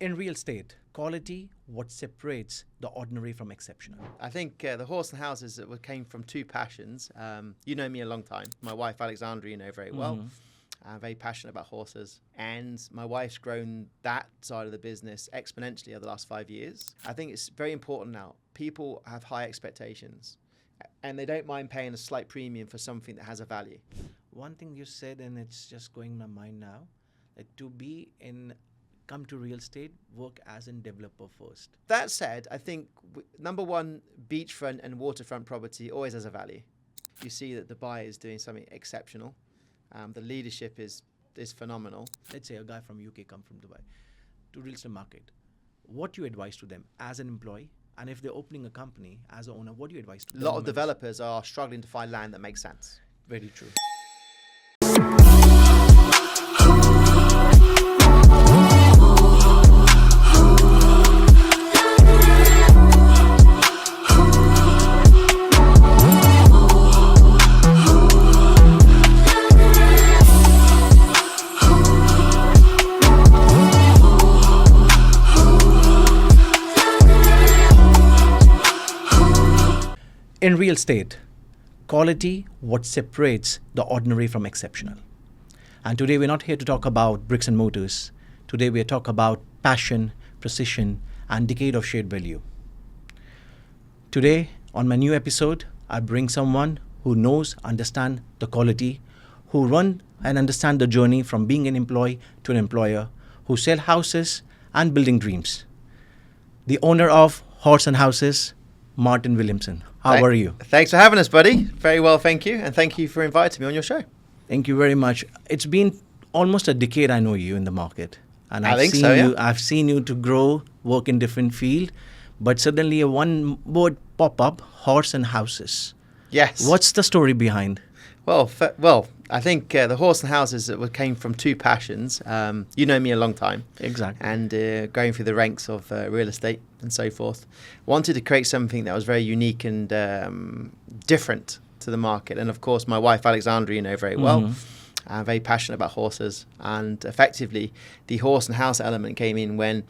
In real estate, quality, what separates the ordinary from exceptional? I think the horse and houses came from two passions. You know me a long time. My wife, Alexandra, you know very well. I'm very passionate about horses. And my wife's grown that side of the business exponentially over the last 5 years. I think it's very important now. People have high expectations and they don't mind paying a slight premium for something that has a value. One thing you said, and it's just going in my mind now, that come to real estate, work as a developer first. That said, I think number one, beachfront and waterfront property always has a value. You see that the buyer is doing something exceptional. The leadership is phenomenal. Let's say a guy from UK come from Dubai to real estate market. What do you advise to them as an employee? And if they're opening a company as an owner, what do you advise to them? A lot of developers are struggling to find land that makes sense. Very true. In real estate, quality, what separates the ordinary from exceptional. And today we're not here to talk about bricks and mortars. Today we talk about passion, precision, and decade of shared value. Today, on my new episode, I bring someone who knows, understands the quality, who run and understand the journey from being an employee to an employer, who sell houses and building dreams. The owner of Horse and Houses, Martin Williamson. How are you? Thanks for having us, buddy. Very well, thank you. And thank you for inviting me on your show. Thank you very much. It's been almost a decade I know you in the market. And I've seen you to grow, work in different field, but suddenly one word pop up, horse and houses. Yes. What's the story behind? Well, I think the horse and houses came from two passions. You know me a long time. Exactly. And going through the ranks of real estate and so forth. Wanted to create something that was very unique and different to the market. And of course, my wife, Alexandra, you know very well. I'm very passionate about horses. And effectively, the horse and house element came in when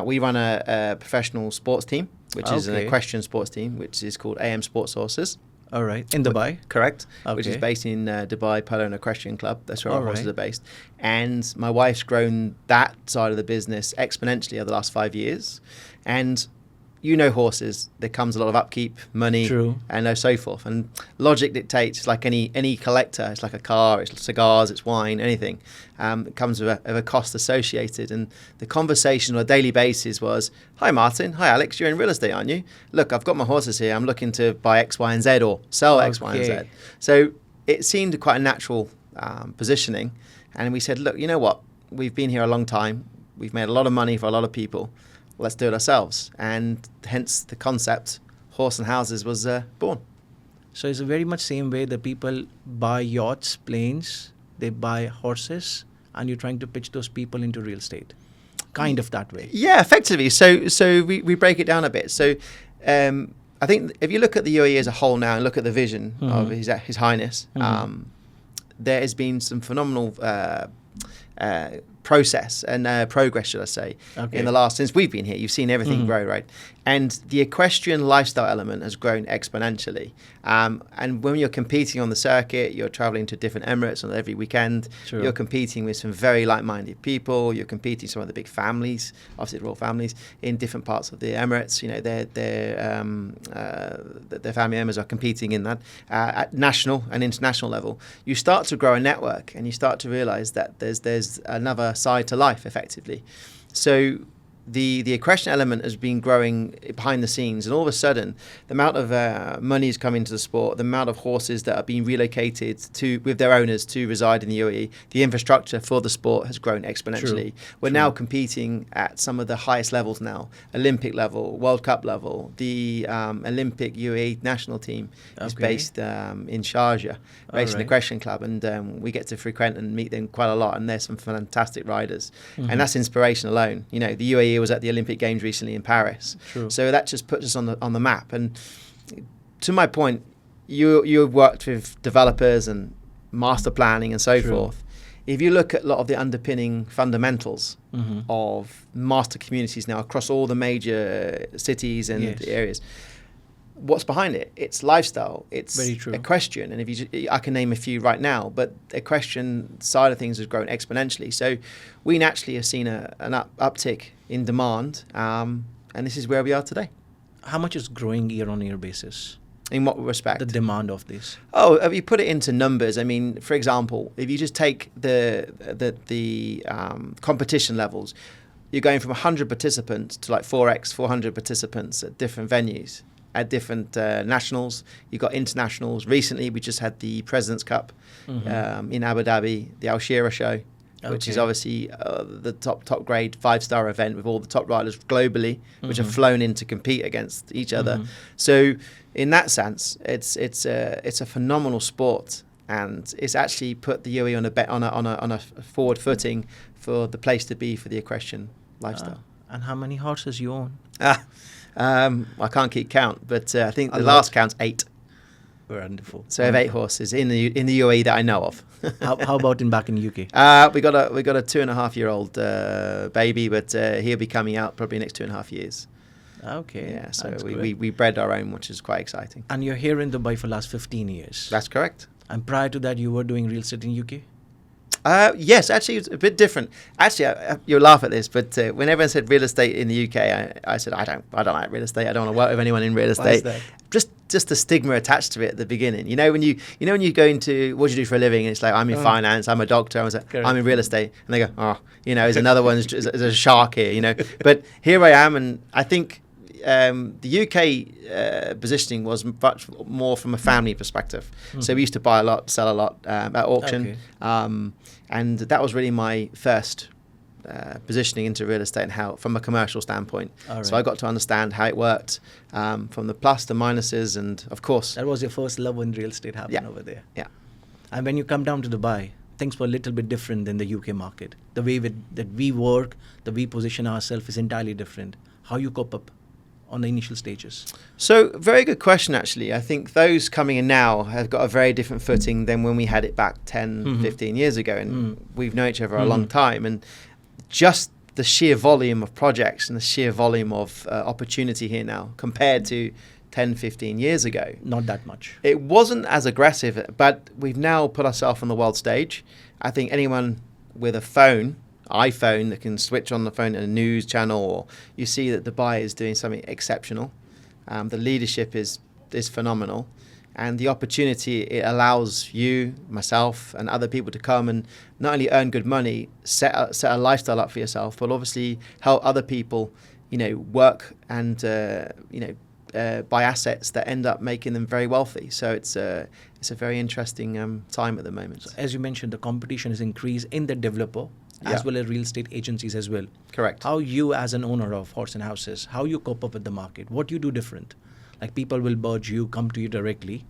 we run a professional sports team, which is an equestrian sports team, which is called AM Sports Horses. All right. In Dubai? Correct. Okay. Which is based in Dubai Polo and Equestrian Club. That's where our horses are based. And my wife's grown that side of the business exponentially over the last 5 years. And you know horses, there comes a lot of upkeep, money, and so forth. And logic dictates, like any collector, it's like a car, it's cigars, it's wine, anything. It comes with a cost associated. And the conversation on a daily basis was, hi Martin, hi Alex, you're in real estate, aren't you? Look, I've got my horses here, I'm looking to buy X, Y, and Z or sell X, Y, and Z. So it seemed quite a natural positioning. And we said, look, you know what? We've been here a long time. We've made a lot of money for a lot of people. Let's do it ourselves. And hence the concept, Horse and Houses, was born. So it's very much same way the people buy yachts, planes, they buy horses, and you're trying to pitch those people into real estate. Kind of that way. Yeah, effectively. So we break it down a bit. So I think if you look at the UAE as a whole now and look at the vision of His Highness, there has been some phenomenal process and progress, should I say, in the last, since we've been here. You've seen everything grow, right? And the equestrian lifestyle element has grown exponentially. And when you're competing on the circuit, you're traveling to different Emirates on every weekend. You're competing with some very like-minded people. You're competing with some of the big families, obviously the royal families, in different parts of the Emirates. You know, their family members are competing in that at national and international level. You start to grow a network, and you start to realize that there's another side to life, effectively. So the equestrian element has been growing behind the scenes, and all of a sudden the amount of money is coming into the sport, the amount of horses that are being relocated to with their owners to reside in the UAE, the infrastructure for the sport has grown exponentially. We're now competing at some of the highest levels now, Olympic level, World Cup level. The Olympic UAE national team is based in Sharjah, based in the Equestrian Club, and we get to frequent and meet them quite a lot, and there's some fantastic riders, and that's inspiration alone. You know, the UAE was at the Olympic Games recently in Paris, so that just puts us on the map. And to my point, you've worked with developers and master planning and so forth. if you look at a lot of the underpinning fundamentals of master communities now across all the major cities and Yes. areas, what's behind it? It's lifestyle. It's Very true. equestrian, and if I can name a few right now, but equestrian side of things has grown exponentially. So we naturally have seen an uptick in demand, and this is where we are today. How much is growing year on year basis? In what respect? The demand of this. Oh, if you put it into numbers, I mean, for example, if you just take the competition levels, you're going from 100 participants to like 400 participants at different venues, at different nationals. You've got internationals. Recently, we just had the President's Cup in Abu Dhabi, the Al Shira show, which is obviously the top grade 5-star event with all the top riders globally, which have flown in to compete against each other. So in that sense, it's a phenomenal sport, and it's actually put the UAE on a forward footing for the place to be for the equestrian lifestyle. And how many horses you own? I can't keep count, but I think A the lot. last count's 8. Wonderful. So I have 8 horses in the UAE that I know of. how about back in UK? We got a 2.5-year-old baby, but he'll be coming out probably next 2.5 years. Okay. Yeah, so that's we great. we bred our own, which is quite exciting. And you're here in Dubai for the last 15 years. That's correct. And prior to that, you were doing real estate in UK? Yes, actually, it's a bit different. Actually, you'll laugh at this, but when everyone said real estate in the UK, I said I don't like real estate. I don't want to work with anyone in real estate. Why is that? Just the stigma attached to it at the beginning. You know when you go into what do you do for a living, and it's like I'm in finance, I'm a doctor. I was like Correct. I'm in real estate, and they go, oh, there's another one, there's a shark here, But here I am, and I think the UK positioning was much more from a family perspective. So we used to buy a lot, sell a lot at auction, and that was really my first positioning into real estate and how from a commercial standpoint. All So right. I got to understand how it worked from the plus, the minuses, and of course, That was your first love in real estate happened over there. yeah. And when you come down to Dubai, things were a little bit different than the UK market. The way that we work, the way we position ourselves is entirely different. How you cope up on the initial stages? So, very good question, actually. I think those coming in now have got a very different footing than when we had it back 10, 15 years ago. And we've known each other a long time. And just the sheer volume of projects and the sheer volume of opportunity here now compared to 10, 15 years ago. Not that much. It wasn't as aggressive, but we've now put ourselves on the world stage. I think anyone with a iPhone that can switch on the phone at a news channel, or you see that Dubai is doing something exceptional. The leadership is phenomenal, and the opportunity it allows you, myself, and other people to come and not only earn good money, set a lifestyle up for yourself, but obviously help other people, work and buy assets that end up making them very wealthy. So it's a very interesting time at the moment. So as you mentioned, the competition is increased in the developer as well as real estate agencies as well. Correct. How you as an owner of horse and houses, how you cope up with the market? What you do different? Like people will budge you, come to you directly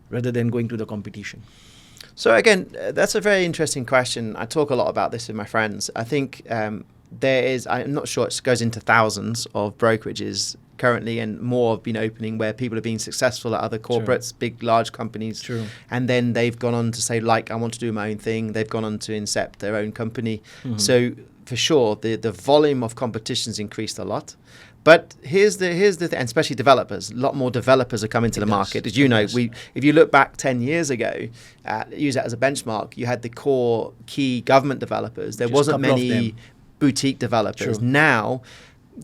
rather than going to the competition. So again, that's a very interesting question. I talk a lot about this with my friends. I think I'm not sure it goes into thousands of brokerages currently, and more have been opening where people have been successful at other corporates, big, large companies. True. And then they've gone on to say, I want to do my own thing. They've gone on to incept their own company. So for sure, the volume of competition's increased a lot. But here's the thing, and especially developers. A lot more developers are coming to the market. As you know, if you look back 10 years ago, use that as a benchmark, you had the core key government developers. There wasn't many boutique developers. True. Now,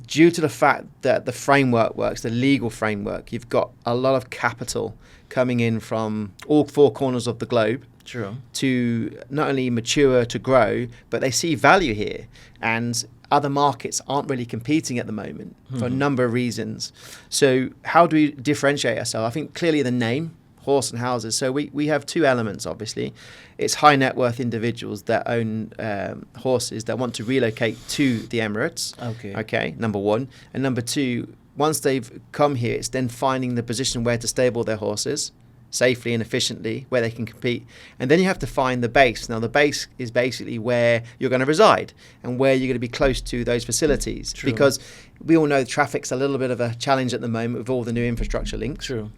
due to the fact that the framework works, the legal framework, you've got a lot of capital coming in from all 4 corners of the globe. True. To not only mature, to grow, but they see value here. And other markets aren't really competing at the moment for a number of reasons. So how do we differentiate ourselves? I think clearly the name, horse and houses. So we have 2 elements, obviously. It's high net worth individuals that own horses that want to relocate to the Emirates. Okay, number 1. And number 2, once they've come here, it's then finding the position where to stable their horses safely and efficiently, where they can compete. And then you have to find the base. Now, the base is basically where you're going to reside and where you're going to be close to those facilities. True. Because we all know traffic's a little bit of a challenge at the moment with all the new infrastructure links. True.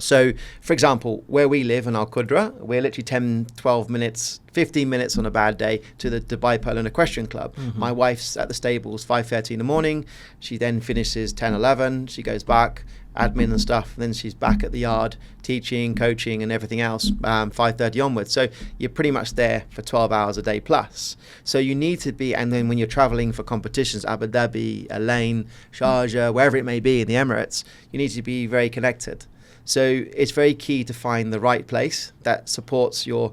So, for example, where we live in Al Qudra, we're literally 10, 12 minutes, 15 minutes on a bad day to the Dubai Polo and Equestrian Club. My wife's at the stables 5:30 in the morning. She then finishes 10, 11. She goes back, admin and stuff. And then she's back at the yard teaching, coaching and everything else 5:30 onwards. So you're pretty much there for 12 hours a day plus. So you need to be, and then when you're traveling for competitions, Abu Dhabi, Al-Ain, Sharjah, wherever it may be in the Emirates, you need to be very connected. So it's very key to find the right place that supports your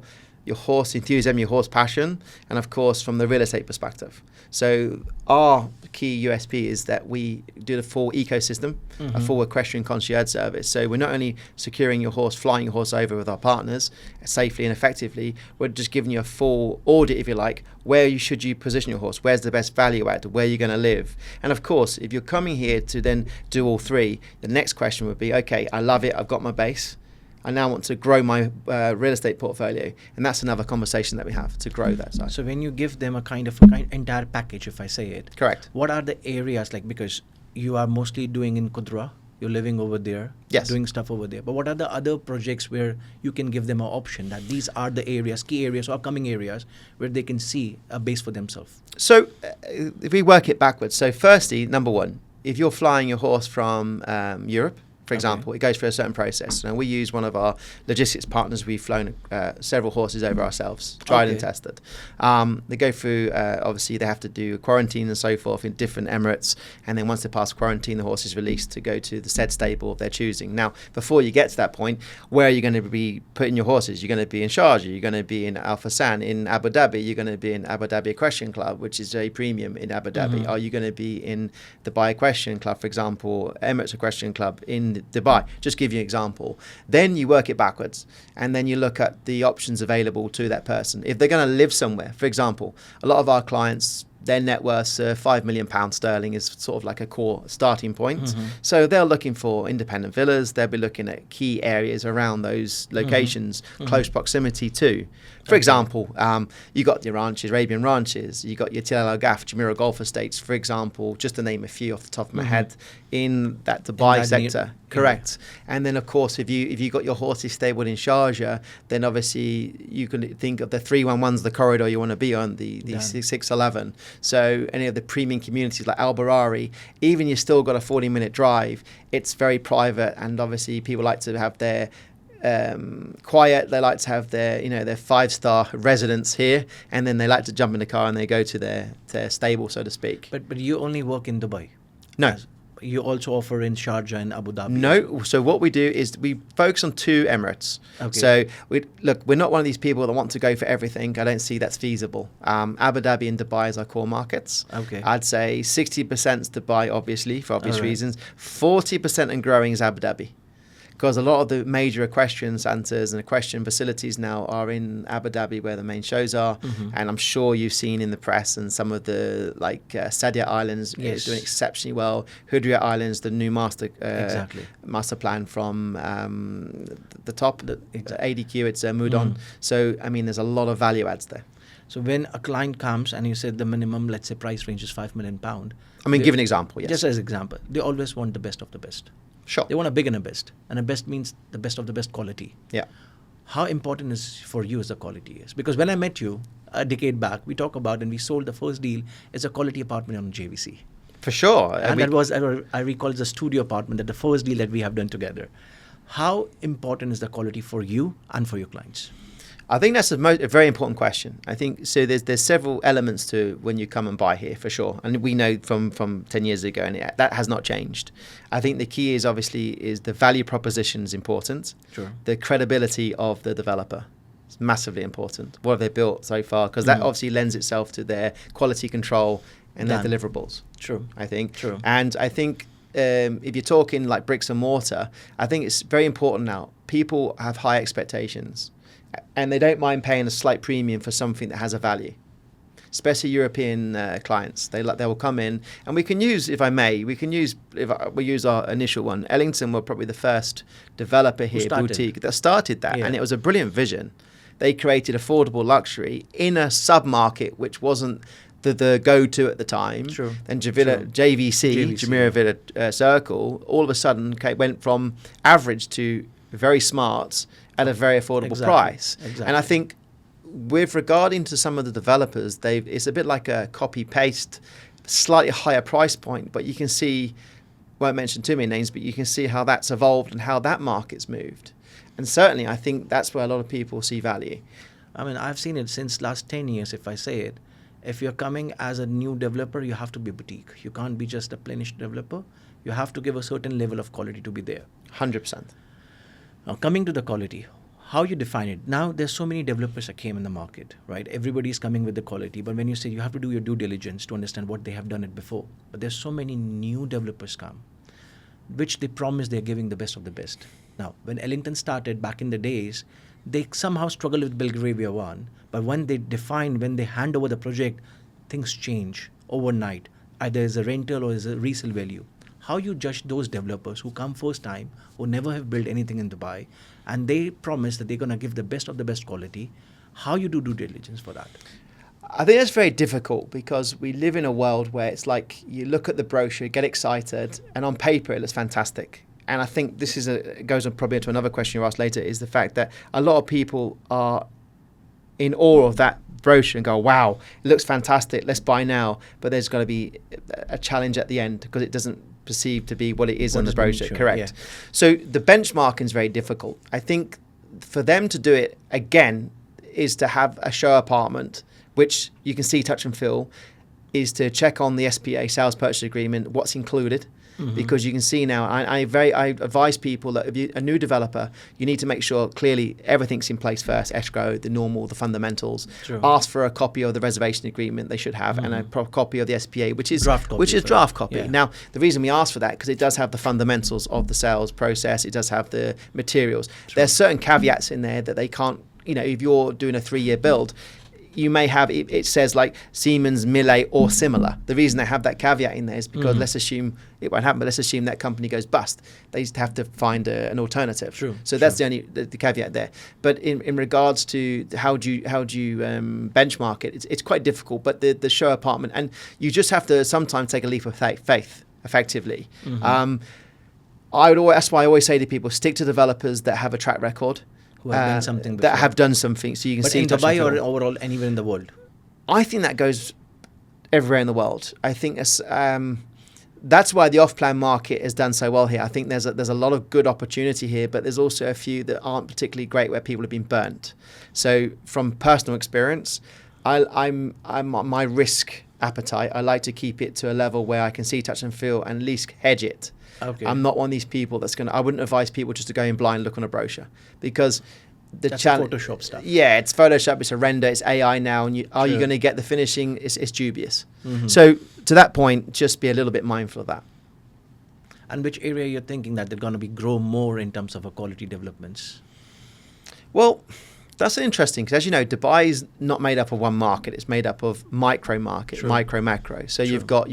horse enthusiasm, your horse passion, and of course from the real estate perspective. So our key USP is that we do the full ecosystem, a full equestrian concierge service. So we're not only securing your horse, flying your horse over with our partners safely and effectively, we're just giving you a full audit, if you like, where should you position your horse, where's the best value add, where you're going to live. And of course, if you're coming here to then do all three, the next question would be, okay, I love it, I've got my base. I now want to grow my real estate portfolio, and that's another conversation that we have to grow that side. So when you give them a kind of entire package, if I say it, Correct. what are the areas like, because you are mostly doing in Qudra, you're living over there, Yes. doing stuff over there, but what are the other projects where you can give them an option that these are the areas, key areas, upcoming areas where they can see a base for themselves? So if we work it backwards, so firstly, number one, if you're flying your horse from Europe, for example, it goes through a certain process. Now, we use one of our logistics partners. We've flown several horses over ourselves, tried and tested. They go through, obviously, they have to do quarantine and so forth in different Emirates. And then once they pass quarantine, the horse is released to go to the said stable of their choosing. Now, before you get to that point, where are you going to be putting your horses? You're going to be in Sharjah. You're going to be in Al Fassan. In Abu Dhabi, you're going to be in Abu Dhabi Equestrian Club, which is a premium in Abu Dhabi. Are you going to be in the Dubai Equestrian Club, for example, Emirates Equestrian Club in Dubai? Just give you an example. Then you work it backwards, and then you look at the options available to that person. If they're going to live somewhere, for example, a lot of our clients, their net worth, £5 million sterling is sort of like a core starting point. So they're looking for independent villas. They'll be looking at key areas around those locations, close proximity to. For example, you got your ranches, Arabian Ranches. You got your Tilal Al Gaf, Jumeirah Golf Estates, for example, just to name a few off the top of my head, in that Dubai sector. Correct. And then, of course, if you got your horses stabled in Sharjah, then obviously you can think of the 311's, the corridor you want to be on, the 611. So any of the premium communities like Al Barari, even you still got a 40-minute drive, it's very private, and obviously people like to have their quiet. They like to have their their 5-star residence here, and then they like to jump in the car and they go to their stable, so to speak. But you only work in Dubai? No. You also offer in Sharjah and Abu Dhabi? No. So what we do is we focus on 2 Emirates. Okay. So we're not one of these people that want to go for everything. I don't see that's feasible. Abu Dhabi and Dubai is our core markets. Okay. I'd say 60% is Dubai, obviously, for obvious reasons. 40% and growing is Abu Dhabi. Because a lot of the major equestrian centres and equestrian facilities now are in Abu Dhabi, where the main shows are. And I'm sure you've seen in the press and some of the Sadia Islands doing exceptionally well. Hudria Islands, the new master plan from the top, the ADQ, it's Mudon. So, I mean, there's a lot of value adds there. So when a client comes and you said the minimum, let's say, price range is £5 million. I mean, give an example, yes. Just as an example, they always want the best of the best. Sure. They want a big and a best. And a best means the best of the best quality. Yeah. How important is for you as the quality is? Because when I met you a decade back, we talked about and we sold the first deal as a quality apartment on JVC. For sure. And that was, I recall, the studio apartment, that the first deal that we have done together. How important is the quality for you and for your clients? I think that's a very important question. I think so. There's several elements to when you come and buy here, for sure, and we know from 10 years ago, and that has not changed. I think the key is obviously the value proposition is important. Sure. The credibility of the developer is massively important. What have they built so far? Because that obviously lends itself to their quality control and their deliverables. True. I think. True. And I think if you're talking like bricks and mortar, I think it's very important now. People have high expectations. And they don't mind paying a slight premium for something that has a value, especially European clients. They will come in, and we can use, if I may, we use our initial one. Ellington were probably the first developer here, boutique, that started that, and it was a brilliant vision. They created affordable luxury in a sub-market which wasn't the go-to at the time. True. Then JVC, Jumeirah Villa Circle, all of a sudden went from average to very smart, at a very affordable price. Exactly. And I think with regarding to some of the developers, it's a bit like a copy-paste, slightly higher price point, but you can see, won't mention too many names, but you can see how that's evolved and how that market's moved. And certainly, I think that's where a lot of people see value. I mean, I've seen it since last 10 years, if I say it. If you're coming as a new developer, you have to be boutique. You can't be just a plenished developer. You have to give a certain level of quality to be there. 100%. Now, coming to the quality, how you define it. Now, there's so many developers that came in the market, right? Everybody's coming with the quality. But when you say you have to do your due diligence to understand what they have done it before. But there's so many new developers come, which they promise they're giving the best of the best. Now, when Ellington started back in the days, they somehow struggled with Belgravia 1. But when they hand over the project, things change overnight. Either as a rental or as a resale value. How you judge those developers who come first time, who never have built anything in Dubai, and they promise that they're going to give the best of the best quality. How you do due diligence for that? I think that's very difficult because we live in a world where it's like you look at the brochure, get excited, and on paper it looks fantastic. And I think this goes on probably into another question you asked later, is the fact that a lot of people are in awe of that brochure and go, wow, it looks fantastic, let's buy now. But there's got to be a challenge at the end because it doesn't perceive to be what it is on the brochure. Correct. Yeah. So the benchmarking is very difficult. I think for them to do it again is to have a show apartment, which you can see, touch and feel, is to check on the SPA, sales purchase agreement, what's included. Mm-hmm. Because you can see now, I advise people that if you're a new developer, you need to make sure clearly everything's in place first, escrow, the normal, the fundamentals. Sure. Ask for a copy of the reservation agreement they should have, and a copy of the SPA, which is draft copy. Yeah. Now, the reason we ask for that, because it does have the fundamentals of the sales process, it does have the materials. Sure. There's certain caveats in there that they can't, if you're doing a 3-year build, you may have, it says like Siemens, Miele or similar. The reason they have that caveat in there is because let's assume it won't happen, but let's assume that company goes bust. They have to find an alternative. True. So that's the only the caveat there. But in regards to how do you benchmark it, it's quite difficult. But the show apartment, and you just have to sometimes take a leap of faith, effectively. Mm-hmm. That's why I always say to people, stick to developers that have a track record. Who have done something before. That have done something, so you can see. But in Dubai or overall anywhere in the world? I think that goes everywhere in the world. I think that's why the off-plan market has done so well here. I think there's a lot of good opportunity here, but there's also a few that aren't particularly great where people have been burnt. So from personal experience, I'm my risk appetite, I like to keep it to a level where I can see, touch and feel and at least hedge it. Okay. I'm not one of these people I wouldn't advise people just to go in blind, look on a brochure, because that's Photoshop stuff. Yeah, it's Photoshop, it's a render, it's AI now, and are you going to get the finishing? It's dubious. Mm-hmm. So to that point, just be a little bit mindful of that. And which area you're thinking that they're going to grow more in terms of quality developments? Well, that's interesting because, as you know, Dubai is not made up of one market. It's made up of micro market, micro, macro. So you've got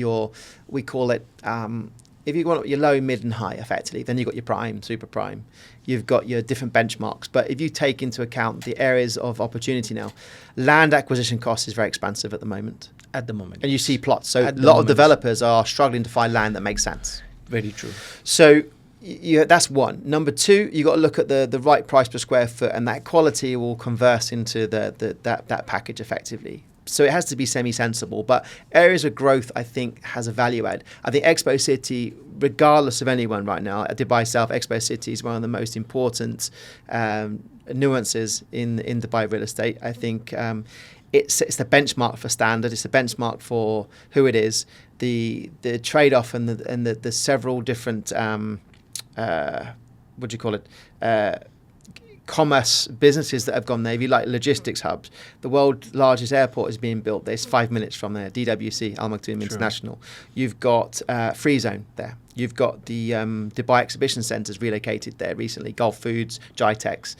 we call it, if you want your low, mid and high, effectively, then you've got your prime, super prime. You've got your different benchmarks. But if you take into account the areas of opportunity now, land acquisition cost is very expensive at the moment. And you see plots. So a lot of developers are struggling to find land that makes sense. Very true. So that's one. Number two, you got to look at the right price per square foot, and that quality will converse into that package effectively. So it has to be semi-sensible, but areas of growth, I think, has a value add. I think Expo City, regardless of anyone right now, at Dubai South, Expo City is one of the most important nuances in Dubai real estate. I think it's the benchmark for standard. It's the benchmark for who it is. The trade-off and the several different what do you call it? Commerce businesses that have gone there. If you like logistics hubs, the world's largest airport is being built. There's 5 minutes from there. DWC, Al Maktoum International. You've got Free Zone there. You've got the Dubai Exhibition Centres relocated there recently. Gulf Foods, Jitex.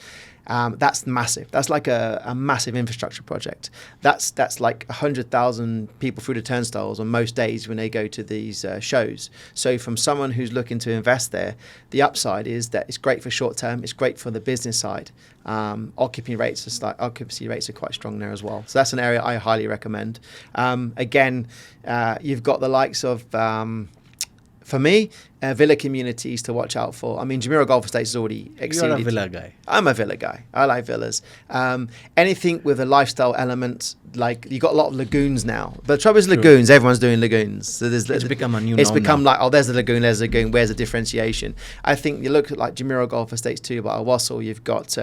That's massive. That's like a massive infrastructure project. That's like 100,000 people through the turnstiles on most days when they go to these shows. So from someone who's looking to invest there, the upside is that it's great for short term. It's great for the business side. Occupancy rates are quite strong there as well. So that's an area I highly recommend. Again, you've got the likes of For me, villa communities to watch out for. I mean, Jumeirah Golf Estates has already exceeded. You're a villa guy. I'm a villa guy. I like villas. Anything with a lifestyle element, like you got a lot of lagoons now. But the trouble is lagoons. Everyone's doing lagoons. So It's become a new It's norm become now. like, oh, there's a lagoon, there's a lagoon. Where's the differentiation? I think you look at like Jumeirah Golf Estates too, but Wassel, you've got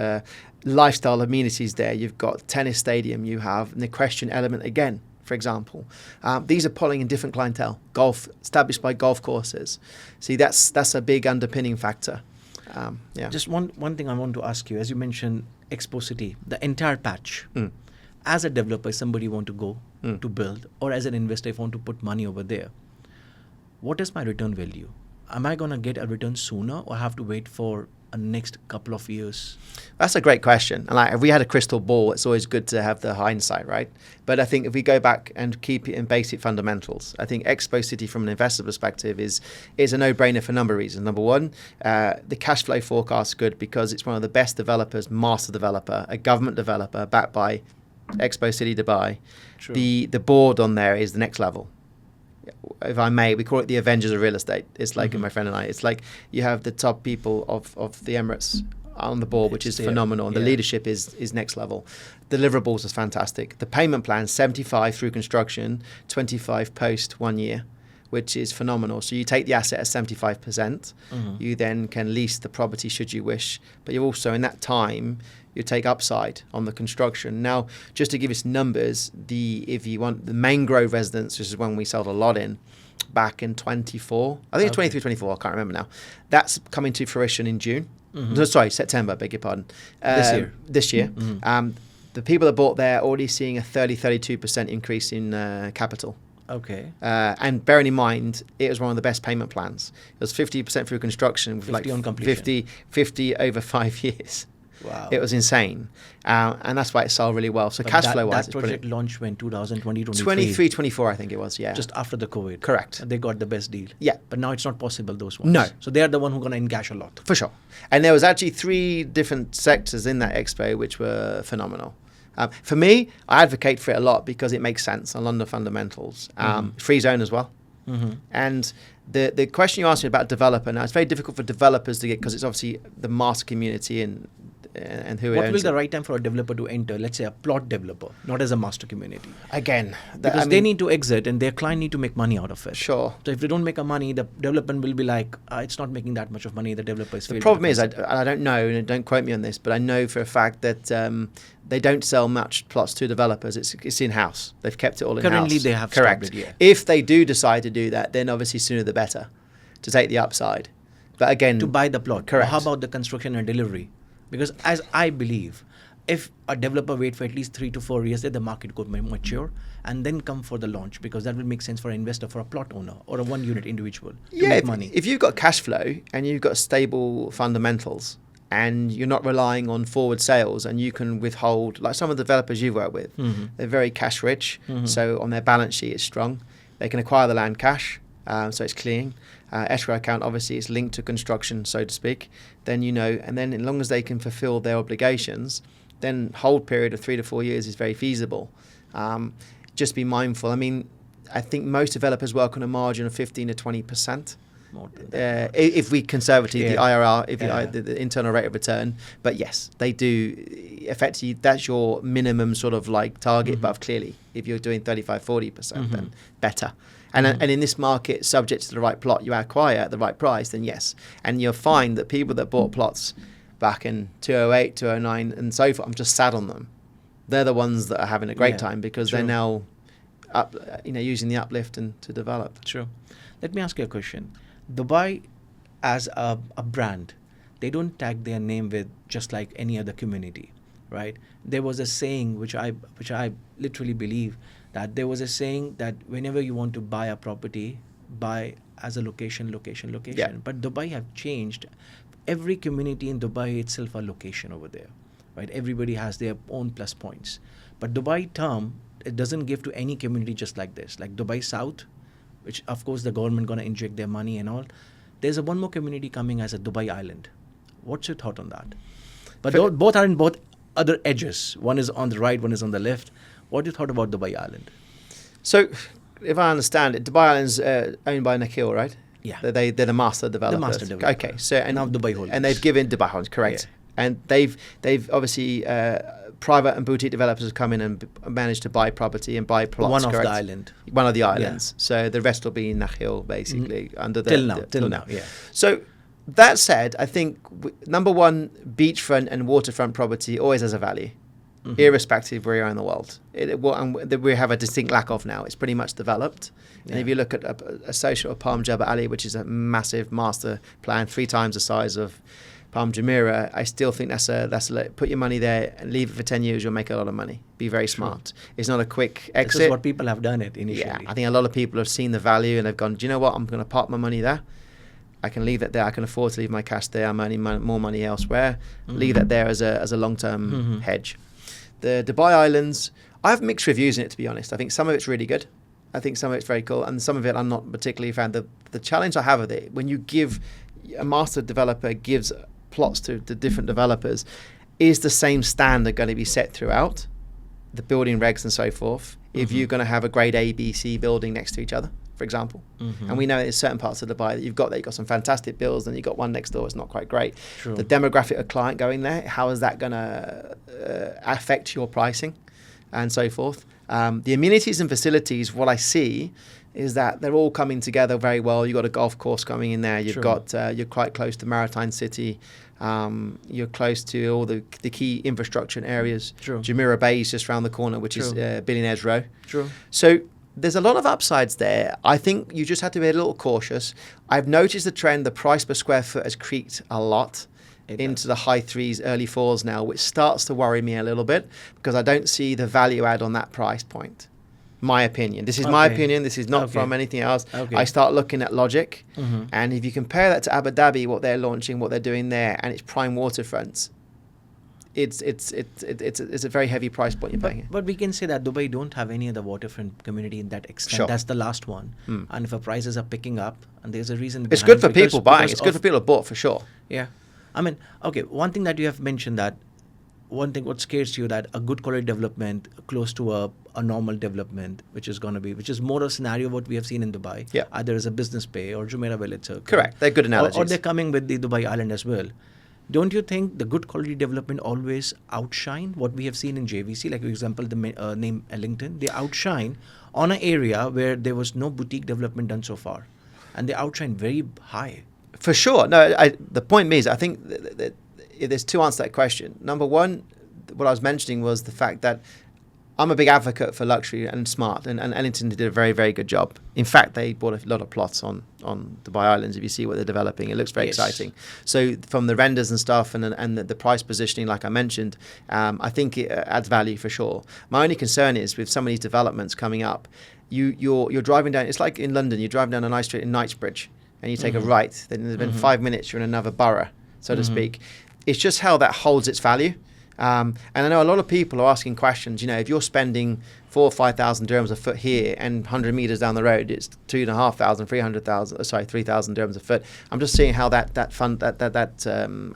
lifestyle amenities there. You've got tennis stadium. You have an equestrian element again. For example, these are pulling in different clientele. Golf established by golf courses. See, that's a big underpinning factor. Yeah. Just one thing I want to ask you, as you mentioned, Expo City, the entire patch. As a developer, somebody want to go to build, or as an investor, if I want to put money over there, what is my return value? Am I going to get a return sooner, or have to wait for a next couple of years? That's a great question. And like, if we had a crystal ball, it's always good to have the hindsight, right? But I think if we go back and keep it in basic fundamentals, I think Expo City from an investor perspective is a no-brainer for a number of reasons. Number one, the cash flow forecast is good because it's one of the best developers, master developer, a government developer backed by Expo City Dubai. True. The board on there is the next level. If I may, we call it the Avengers of real estate. It's like my friend and I. It's like you have the top people of the Emirates on the board, which is phenomenal, and the leadership is next level. Deliverables is fantastic. The payment plan, 75 through construction, 25 post 1 year, which is phenomenal. So you take the asset at 75%. You then can lease the property should you wish, but you also in that time you take upside on the construction. Now, just to give us numbers, if you want the Mangrove residence, which is one we sold a lot in back in 24, I think it's 23, 24, I can't remember now. That's coming to fruition in June. No, sorry, September, beg your pardon. This year. The people that bought there are already seeing a 32% increase in capital. Okay. And bearing in mind, it was one of the best payment plans. It was 50% through construction with 50 on completion. 50 over 5 years. Wow. It was insane. And that's why it sold really well. So But cash flow wise, that project launched when 2020, 23, 24, I think it was, yeah. just after the COVID. Correct. And they got the best deal. Yeah. But now it's not possible, those ones. No. So they are the one who going to encash a lot. For sure. And there was actually 3 different sectors in that expo which were phenomenal. For me, I advocate for it a lot because it makes sense on London fundamentals. Free zone as well. And the question you asked me about developer, now it's very difficult for developers to get, because it's obviously the master community and who What owns will the it. right time for a developer to enter, let's say a plot developer, not as a master community? Again, Because they need to exit and their client need to make money out of it. Sure. So if they don't make a money, the development will be like, it's not making that much of money. The developer is The failed problem to is, consider. I don't know, and don't quote me on this, but I know for a fact that they don't sell much plots to developers. It's in-house. They've kept it all in-house. Currently they have Correct. stopped it, yeah. If they do decide to do that, then obviously sooner the better to take the upside. But again, to buy the plot. Correct. How about the construction and delivery? Because as I believe, if a developer wait for at least 3 to 4 years, let the market go mature and then come for the launch, because that will make sense for an investor, for a plot owner or a one unit individual to make money. If you've got cash flow and you've got stable fundamentals and you're not relying on forward sales, and you can withhold, like some of the developers you've worked with, they're very cash rich. So on their balance sheet, it's strong. They can acquire the land cash, so it's clean. Escrow account, obviously, it's linked to construction, so to speak. Then and then as long as they can fulfill their obligations, then hold period of 3 to 4 years is very feasible. Just be mindful. I mean, I think most developers work on a margin of 15 to 20%. More than that. If we conservative, the IRR, the internal rate of return. But yes, they do. Effectively, that's your minimum sort of like target. But clearly, if you're doing 35, 40%, then better. And in this market, subject to the right plot you acquire at the right price, then yes. And you'll find that people that bought plots back in 2008, 2009, and so forth, I'm just sad on them. They're the ones that are having a great time because they're now using the uplift and to develop. True. Let me ask you a question. Dubai, as a brand, they don't tag their name with just like any other community, right? There was a saying which I literally believe, that there was a saying that whenever you want to buy a property, buy as a location. Yeah. But Dubai have changed. Every community in Dubai itself a location over there, right? Everybody has their own plus points. But Dubai term, it doesn't give to any community just like this. Like Dubai South, which of course the government going to inject their money and all. There's one more community coming as a Dubai Island. What's your thought on that? But both are in both other edges. One is on the right, one is on the left. What do you thought about Dubai Island? So, if I understand it, Dubai Island's owned by Nakheel, right? Yeah. They're the master developers. The master developer. Okay, so Now Dubai Holdings. and they've given Dubai Holdings, correct? And they've obviously private and boutique developers have come in and managed to buy property and buy plots. One of correct? the island. One of the islands. So the rest will be in Nakhil, basically, under the Till now. Yeah. So that said, I think number one, beachfront and waterfront property always has a value, irrespective of where you are in the world. We have a distinct lack of now. It's pretty much developed. And if you look at a social of Palm Jebel Ali, which is a massive master plan, 3 times the size of Palm Jumeirah, I still think that's put your money there and leave it for 10 years, you'll make a lot of money. Be very smart. It's not a quick exit. This is what people have done it initially. Yeah, I think a lot of people have seen the value and they've gone, do you know what, I'm going to park my money there. I can leave that there. I can afford to leave my cash there. I'm earning more money elsewhere. Leave that there as a long-term hedge. The Dubai Islands, I have mixed reviews in it, to be honest. I think some of it's really good. I think some of it's very cool. And some of it I'm not particularly a fan. The challenge I have with it, when you give, a master developer gives plots to different developers, is the same standard going to be set throughout? The building regs and so forth. If you're going to have a grade A, B, C building next to each other, for example. And we know in certain parts of Dubai that you've got some fantastic builds and you've got one next door, it's not quite great. True. The demographic of client going there, how is that going to affect your pricing and so forth? The amenities and facilities, what I see is that they're all coming together very well. You've got a golf course coming in there. You've got, you're quite close to Maritime City. You're close to all the key infrastructure and areas. True. Jumeirah Bay is just around the corner, which is Billionaires Row. True. So there's a lot of upsides there. I think you just have to be a little cautious. I've noticed the trend, the price per square foot has creaked a lot into the high 3s, early 4s now, which starts to worry me a little bit because I don't see the value add on that price point. My opinion. This is my opinion. This is not from anything else. I start looking at logic, and if you compare that to Abu Dhabi, what they're launching, what they're doing there, and it's prime waterfronts, it's a very heavy price point you're paying. But we can say that Dubai don't have any other waterfront community in that extent. Sure. That's the last one. And if our prices are picking up, and there's a reason. It's good for people buying. It's good for people who bought for sure. Yeah, I mean, okay. One thing that you have mentioned that. One thing what scares you that a good quality development close to a normal development, which is more a scenario what we have seen in Dubai. Yeah. Either as a business bay or Jumeirah Village Circle. Correct. They're good analogies. Or they're coming with the Dubai Island as well. Don't you think the good quality development always outshine what we have seen in JVC? Like, for example, the name Ellington, they outshine on an area where there was no boutique development done so far. And they outshine very high. For sure. No, the point is, I think that there's 2 answers to that question. Number one, what I was mentioning was the fact that I'm a big advocate for luxury and smart, and Ellington did a very, very good job. In fact, they bought a lot of plots on Dubai Islands. If you see what they're developing, it looks very exciting. So from the renders and stuff and the price positioning, like I mentioned, I think it adds value for sure. My only concern is with some of these developments coming up, you're driving down, it's like in London, you drive down a nice street in Knightsbridge and you take a right, then there's been 5 minutes, you're in another borough, so to speak. It's just how that holds its value. And I know a lot of people are asking questions, if you're spending 4,000 or 5,000 dirhams a foot here and 100 meters down the road, it's 2,500, 3,000 dirhams a foot. I'm just seeing how that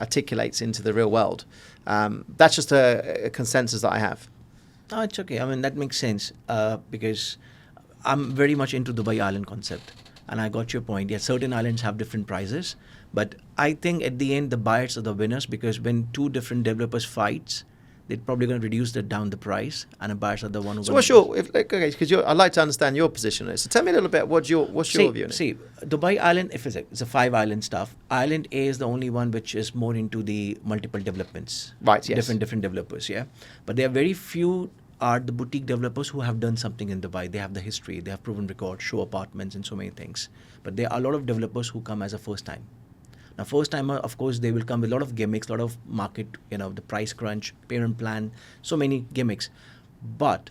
articulates into the real world. That's just a consensus that I have. No, it's okay. I mean, that makes sense because I'm very much into Dubai Island concept. And I got your point. Yes, certain islands have different prices. But I think at the end, the buyers are the winners because when 2 different developers fights, they're probably going to reduce down the price, and the buyers are the one who. So what's your? Because I'd like to understand your position on it. So tell me a little bit. What's your view on it? See, Dubai Island, if it's a 5-island stuff. Island A is the only one which is more into the multiple developments. Right. Yes. Different developers. Yeah, but there are very few are the boutique developers who have done something in Dubai. They have the history. They have proven record, show apartments, and so many things. But there are a lot of developers who come as a first time. Now, first timer, of course, they will come with a lot of gimmicks, a lot of market, the price crunch, parent plan, so many gimmicks. But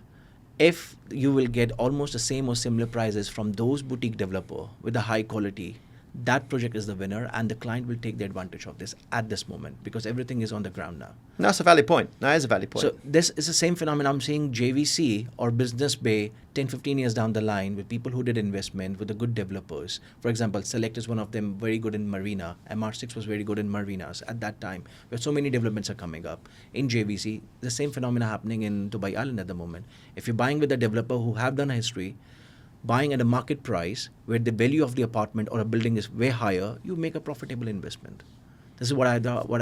if you will get almost the same or similar prices from those boutique developer with a high quality, that project is the winner, and the client will take the advantage of this at this moment because everything is on the ground now. That's a valid point. That is a valid point. So this is the same phenomenon I'm seeing JVC or Business Bay 10, 15 years down the line with people who did investment with the good developers. For example, Select is one of them, very good in Marina. MR6 was very good in marinas at that time, where so many developments are coming up. In JVC, the same phenomena happening in Dubai Island at the moment. If you're buying with a developer who have done a history, buying at a market price where the value of the apartment or a building is way higher, you make a profitable investment. This is what I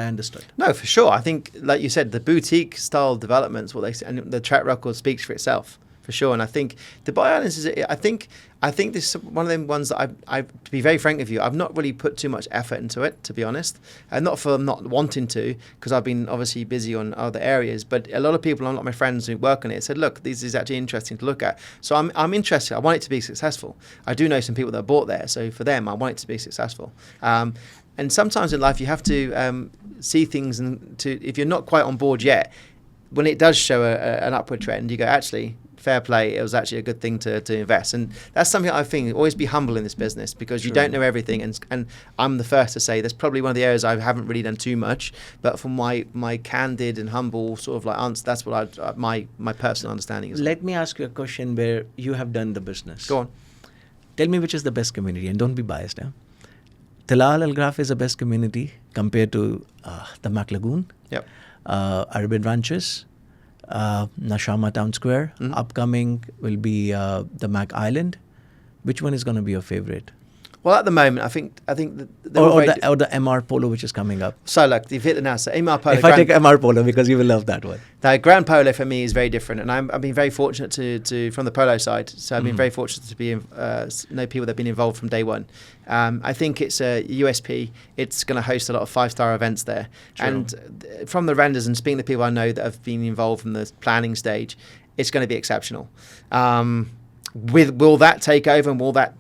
understood. No, for sure. I think, like you said, the boutique style developments, and the track record speaks for itself, for sure. And I think Dubai Islands I think this is one of them ones that to be very frank with you, I've not really put too much effort into it, to be honest. And not for not wanting to, because I've been obviously busy on other areas. But a lot of people, a lot of my friends who work on it, said, look, this is actually interesting to look at. So I'm interested. I want it to be successful. I do know some people that bought there. So for them, I want it to be successful. And sometimes in life, you have to see things, and if you're not quite on board yet, when it does show an upward trend, you go, actually, fair play, it was actually a good thing to invest. And that's something I think, always be humble in this business, because you don't know everything. And I'm the first to say that's probably one of the areas I haven't really done too much. But from my candid and humble sort of like answer, that's what my personal understanding is. Let me ask you a question where you have done the business. Go on. Tell me which is the best community, and don't be biased now. Tilal Al Graf is the best community compared to the Mac Lagoon, Arabian Ranches, Nashama Town Square. Upcoming will be the Mac Island. Which one is going to be your favorite? Well, at the moment, I think or the MR Polo, which is coming up. So look, you've hit the nail. So MR Polo. If I take MR Polo, because you will love that one. Now, Grand Polo for me is very different, and I've been very fortunate to from the polo side. So I've been very fortunate to be know people that have been involved from day one. I think it's a USP. It's going to host a lot of 5-star events there, and from the renders and speaking to people I know that have been involved from the planning stage, it's going to be exceptional. Will that take over, and will that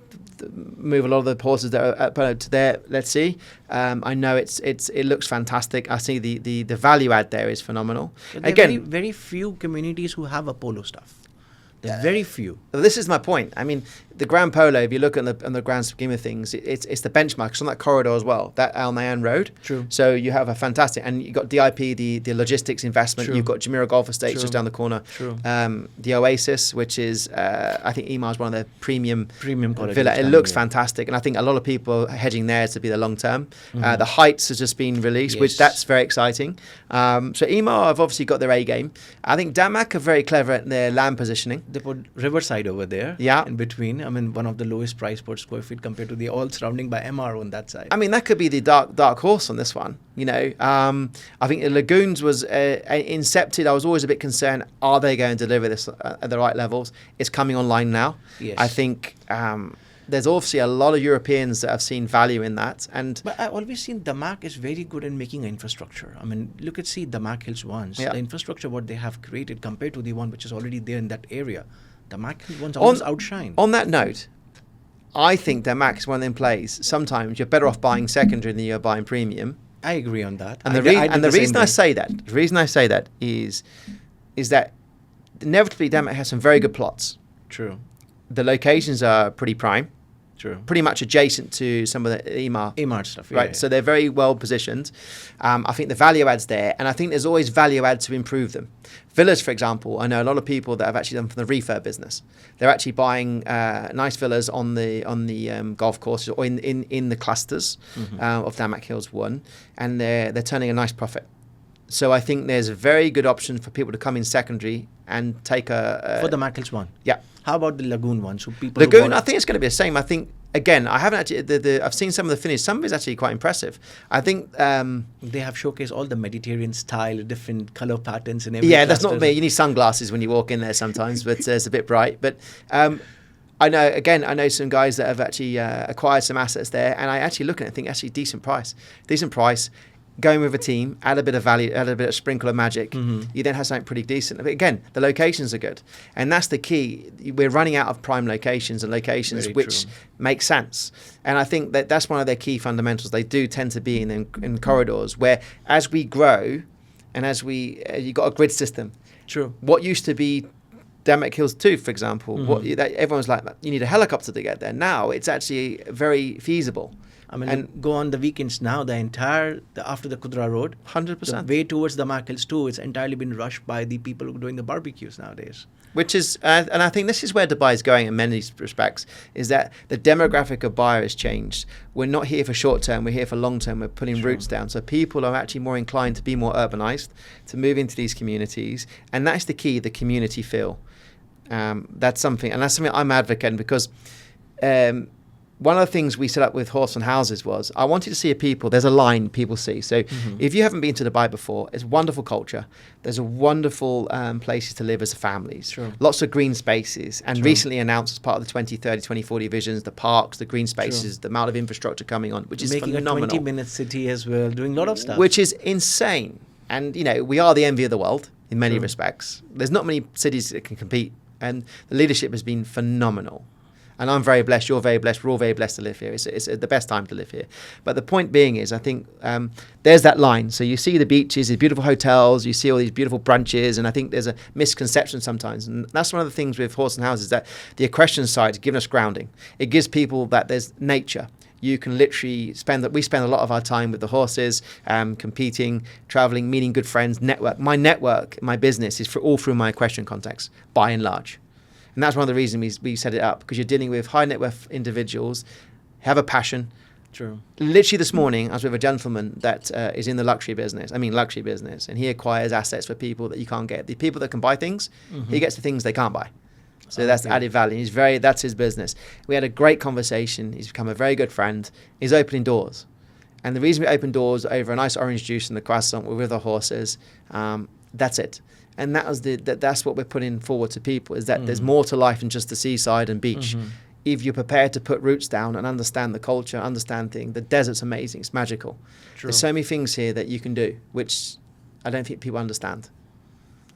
move a lot of the horses that are at polo to there? Let's see. I know it looks fantastic. I see the value add there is phenomenal. There are very few communities who have a polo stuff. There's very few. This is my point. I mean, the Grand Polo, if you look at the grand scheme of things, it's the benchmark. It's on that corridor as well, that Al Nayan Road. True. So you have a fantastic, and you've got DIP, the logistics investment. True. You've got Jumeirah Golf Estates just down the corner. True. The Oasis, which is, I think Emaar is one of their premium quality villa. It looks fantastic, and I think a lot of people are hedging there to be the long term. The Heights has just been released, which that's very exciting. So Emaar have obviously got their A game. I think Damac are very clever at their land positioning. They put Riverside over there. Yeah. In between. I mean, one of the lowest price per square feet compared to the all surrounding by MR on that side. I mean, that could be the dark horse on this one. You know, I think the Lagoons was incepted. I was always a bit concerned. Are they going to deliver this at the right levels? It's coming online now. Yes. I think there's obviously a lot of Europeans that have seen value in that. But I've always seen Damac is very good in making infrastructure. I mean, look at Damac Hills once. Yeah. The infrastructure what they have created compared to the one which is already there in that area. Damac Hills ones always outshine. On that note, I think Damac is one of them plays. Sometimes you're better off buying secondary than you're buying premium. I agree on that. And the reason I say that is that inevitably Damac has some very good plots. True. The locations are pretty prime. True. Pretty much adjacent to some of the Emaar stuff, right? So they're very well positioned. I think the value adds there, and I think there's always value add to improve them. Villas, for example, I know a lot of people that have actually done from the refurb business. They're actually buying nice villas on the golf courses or in the clusters of Damac Hills 1, and they're turning a nice profit. So I think there's a very good option for people to come in secondary and take for the Mac Hills 1. Yeah. How about the Lagoon one? So people Lagoon, I think it's going to be the same. I think again, I haven't actually. I've seen some of the finish. Some of it's actually quite impressive. I think they have showcased all the Mediterranean style, different color patterns, and everything. Yeah, that's not me. You need sunglasses when you walk in there sometimes, but it's a bit bright. But I know some guys that have actually acquired some assets there, and I actually look at it and think actually decent price. Going with a team, add a bit of value, add a bit of sprinkle of magic, you then have something pretty decent. But again, the locations are good. And that's the key. We're running out of prime locations and locations Very which true. make sense. And I think that's one of their key fundamentals. They do tend to be in corridors where as we grow and as you've got a grid system. True. What used to be Damac Hills 2, for example, everyone's like, you need a helicopter to get there. Now it's actually very feasible. I mean, go on the weekends now, after the Kudra Road, 100%. the way towards the Damac Hills too, it's entirely been rushed by the people who are doing the barbecues nowadays. Which is, and I think this is where Dubai is going in many respects, is that the demographic of buyer has changed. We're not here for short term, we're here for long term, we're putting roots down. So people are actually more inclined to be more urbanized, to move into these communities. And that's the key, the community feel. That's something I'm advocating, because one of the things we set up with Horse and Houses was I wanted to see there's a line people see. So if you haven't been to Dubai before, it's wonderful culture. There's a wonderful places to live as families. Sure. Lots of green spaces. And Sure. recently announced as part of the 2030, 2040 visions, the parks, the green spaces, Sure. the amount of infrastructure coming on, which is Making phenomenal. a 20-minute city as well, doing a lot of stuff. Which is insane. And, we are the envy of the world in many True. respects. There's not many cities that can compete. And the leadership has been phenomenal. And I'm very blessed, you're very blessed, we're all very blessed to live here. It's the best time to live here. But the point being is, I think there's that line. So you see the beaches, these beautiful hotels, you see all these beautiful brunches, and I think there's a misconception sometimes. And that's one of the things with Horse and Houses, that the equestrian side has given us grounding. It gives people that there's nature. You can literally we spend a lot of our time with the horses, competing, traveling, meeting good friends, network. My business is all through my equestrian context, by and large. And that's one of the reasons we set it up, because you're dealing with high net worth individuals, have a passion. True. Literally this morning, I was with a gentleman that is in the luxury business, and he acquires assets for people that you can't get. The people that can buy things, he gets the things they can't buy. So that's the added value. That's his business. We had a great conversation. He's become a very good friend. He's opening doors. And the reason we open doors over a nice orange juice and the croissant with the horses, that's it. And that's what we're putting forward to people, is that there's more to life than just the seaside and beach. If you're prepared to put roots down and understand the culture, understand things, the desert's amazing. It's magical. True. There's so many things here that you can do, which I don't think people understand.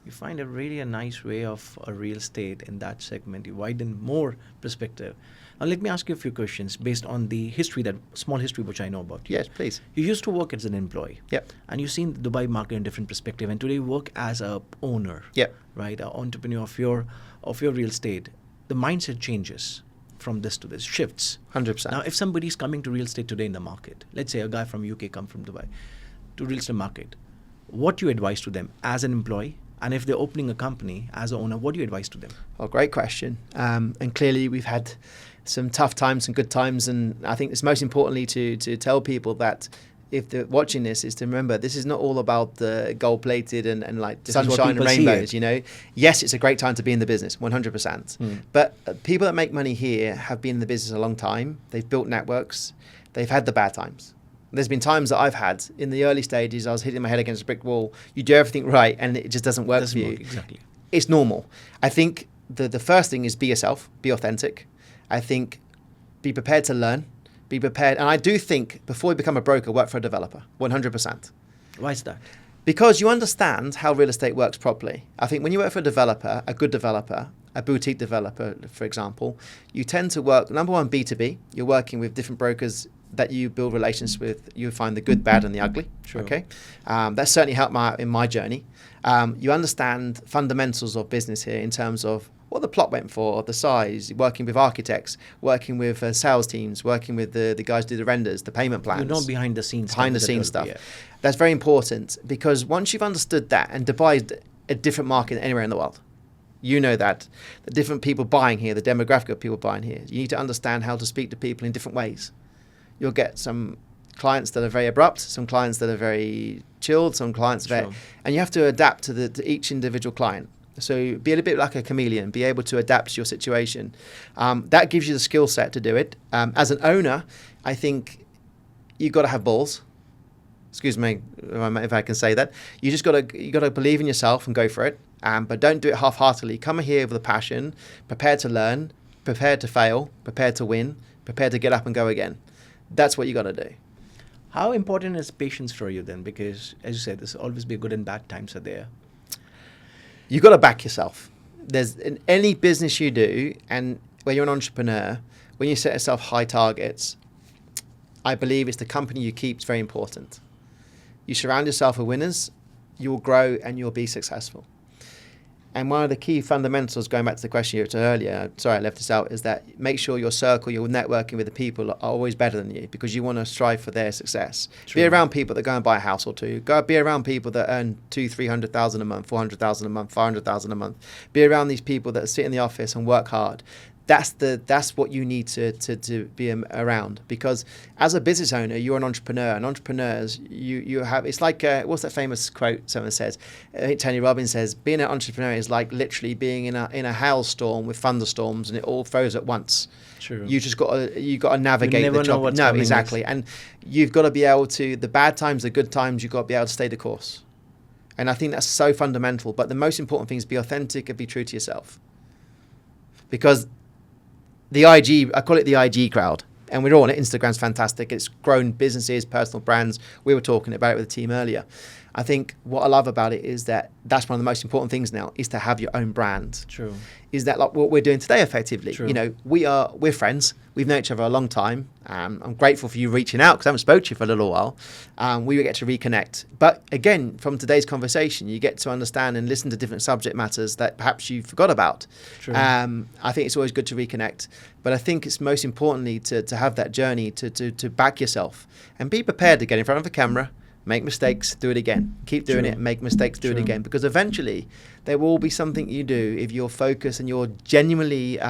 You find a nice way of a real estate in that segment. You widen more perspective. Now, let me ask you a few questions based on the small history which I know about you. Yes, please. You used to work as an employee. Yep. And you've seen the Dubai market in a different perspective. And today you work as a owner. Yep. Right? An entrepreneur of your real estate. The mindset changes from this to this, shifts. 100%. Now, if somebody's coming to real estate today in the market, let's say a guy from UK come from Dubai to real estate market, what do you advise to them as an employee? And if they're opening a company as an owner, what do you advise to them? Well, great question. And clearly we've had some tough times, some good times. And I think it's most importantly to tell people that if they're watching this, is to remember this is not all about the gold-plated and like This is what sunshine and people see rainbows, it. Yes, it's a great time to be in the business, 100%. But people that make money here have been in the business a long time. They've built networks. They've had the bad times. There's been times that I've had in the early stages, I was hitting my head against a brick wall. You do everything right and it just doesn't work for you. Exactly. It's normal. I think the first thing is be yourself, be authentic. I think be prepared to learn, be prepared. And I do think before you become a broker, work for a developer, 100%. Why is that? Because you understand how real estate works properly. I think when you work for a developer, a good developer, a boutique developer, for example, you tend to work, number one, B2B. You're working with different brokers that you build relations with. You find the good, bad, and the ugly. Sure. Okay, that certainly helped in my journey. You understand fundamentals of business here in terms of what the plot went for, the size, working with architects, working with sales teams, working with the guys who do the renders, the payment plans. You know behind the scenes Stuff. Yeah. That's very important, because once you've understood that, and Dubai is a different market than anywhere in the world. You know that. The different people buying here, the demographic of people buying here. You need to understand how to speak to people in different ways. You'll get some clients that are very abrupt, some clients that are very chilled, some clients and you have to adapt to each individual client. So be a little bit like a chameleon, be able to adapt to your situation. That gives you the skill set to do it. As an owner, I think you've got to have balls. Excuse me if I can say that. You got to believe in yourself and go for it. But don't do it half-heartedly. Come here with a passion, prepared to learn, prepared to fail, prepared to win, prepared to get up and go again. That's what you got to do. How important is patience for you then? Because, as you said, there's always be good and bad times are there. You got to back yourself. There's in any business you do, and when you're an entrepreneur, when you set yourself high targets, I believe it's the company you keep is very important. You surround yourself with winners, you will grow and you'll be successful. And one of the key fundamentals, going back to the question you had earlier, sorry I left this out, is that make sure your circle, your networking with the people are always better than you, because you want to strive for their success. True. Be around people that go and buy a house or two. Be around people that earn 200,000-300,000 a month, 400,000 a month, 500,000 a month. Be around these people that sit in the office and work hard. that's what you need to be around, because as a business owner, you're an entrepreneur, and entrepreneurs, you have, it's like what's that famous quote someone says, I think Tony Robbins says, being an entrepreneur is like literally being in a hailstorm with thunderstorms, and it all throws at once. True. You just got to navigate never the know top. what's No, coming exactly. next. And you've got to be able to, the bad times, the good times, you've got to be able to stay the course. And I think that's so fundamental. But the most important thing is be authentic and be true to yourself. Because I call it the IG crowd. And we're all on it. Instagram's fantastic. It's grown businesses, personal brands. We were talking about it with the team earlier. I think what I love about it is that that's one of the most important things now, is to have your own brand. True. Is that like what we're doing today effectively? True. You know, we're friends. We've known each other a long time. I'm grateful for you reaching out, because I haven't spoke to you for a little while. We get to reconnect. But again, from today's conversation, you get to understand and listen to different subject matters that perhaps you forgot about. True. I think it's always good to reconnect. But I think it's most importantly to have that journey to back yourself and be prepared to get in front of a camera, make mistakes, do it again. Keep doing True. it, make mistakes, do it True. again. Because eventually there will be something you do if you're focused and you're genuinely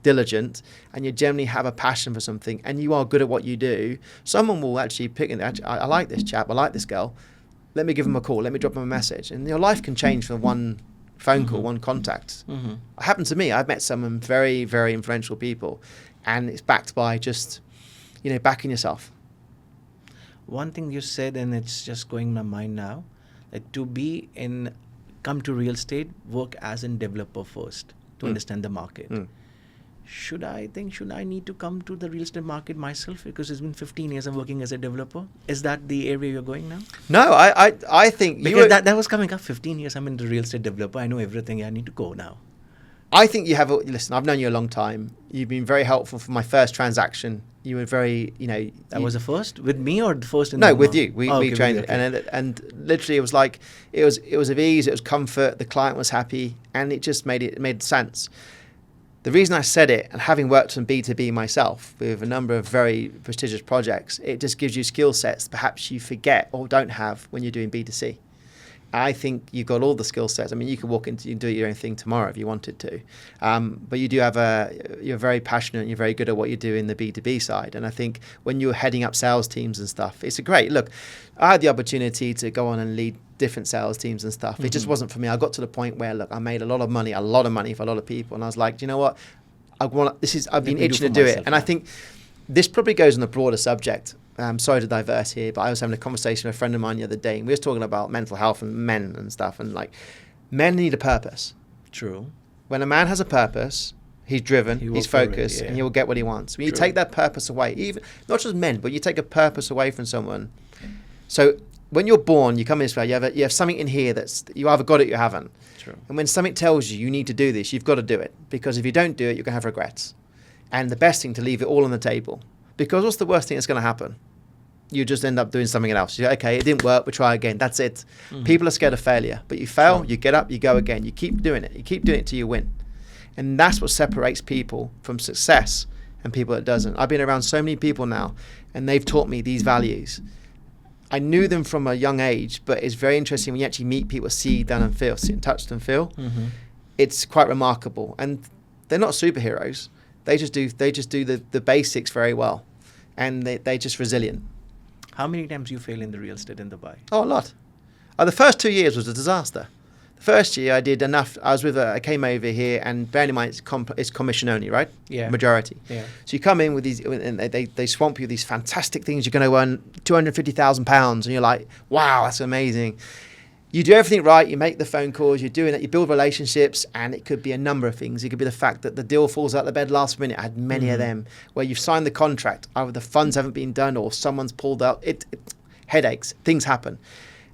diligent and you generally have a passion for something and you are good at what you do. Someone will actually pick it. I like this chap, I like this girl. Let me give him a call, let me drop him a message. And your life can change from one phone call, one contact. Mm-hmm. It happened to me. I've met some very, very influential people, and it's backed by just, backing yourself. One thing you said, and it's just going in my mind now, that come to real estate, work as a developer first to understand the market. Should I need to come to the real estate market myself, because it's been 15 years I'm working as a developer? Is that the area you're going now? No, I think because that was coming up 15 years. I'm in the real estate developer. I know everything. I need to go now. I think you have. Listen, I've known you a long time. You've been very helpful for my first transaction. You were very, That was the first with me, or the first in no, the with you. We okay, trained, with you, okay. and literally it was like it was of ease. It was comfort. The client was happy, and it just made sense. The reason I said it, and having worked on B2B myself with a number of very prestigious projects, it just gives you skill sets perhaps you forget or don't have when you're doing B2C. I think you've got all the skill sets. I mean, you could walk into and do your own thing tomorrow if you wanted to. But you do you're very passionate and you're very good at what you do in the B2B side. And I think when you're heading up sales teams and stuff, it's a great, look, I had the opportunity to go on and lead different sales teams and stuff. It just wasn't for me. I got to the point where, look, I made a lot of money for a lot of people. And I was like, do you know what? I've been itching to do it. And I think this probably goes on a broader subject. Sorry to divert here, but I was having a conversation with a friend of mine the other day, and we were talking about mental health and men and stuff, and like, men need a purpose. True. When a man has a purpose, he's driven, he's focused, and he will get what he wants. When you take that purpose away, even not just men, but you take a purpose away from someone. So when you're born, you come in this way, you have something in here that's you either got it or you haven't. True. And when something tells you need to do this, you've got to do it, because if you don't do it, you're going to have regrets. And the best thing to leave it all on the table, because what's the worst thing that's going to happen? You just end up doing something else. You're okay, it didn't work, we try again. That's it. People are scared of failure, but you fail, you get up, you go again. You keep doing it. You keep doing it till you win. And that's what separates people from success and people that doesn't. I've been around so many people now, and they've taught me these values. I knew them from a young age, but it's very interesting when you actually meet people, see, done and feel, see and touch and feel. It's quite remarkable. And they're not superheroes. They just do the basics very well. And they're just resilient. How many times you fail in the real estate in Dubai? Oh, a lot. The first 2 years was a disaster. The first year I did enough. I came over here, and bearing in mind it's commission only, right? Yeah. Majority. Yeah. So you come in with these, and they swamp you with these fantastic things. You're going to earn £250,000, and you're like, wow, that's amazing. You do everything right. You make the phone calls. You're doing it. You build relationships, and it could be a number of things. It could be the fact that the deal falls out of the bed last minute. I had many of them where you've signed the contract, either the funds haven't been done or someone's pulled out. Headaches, things happen,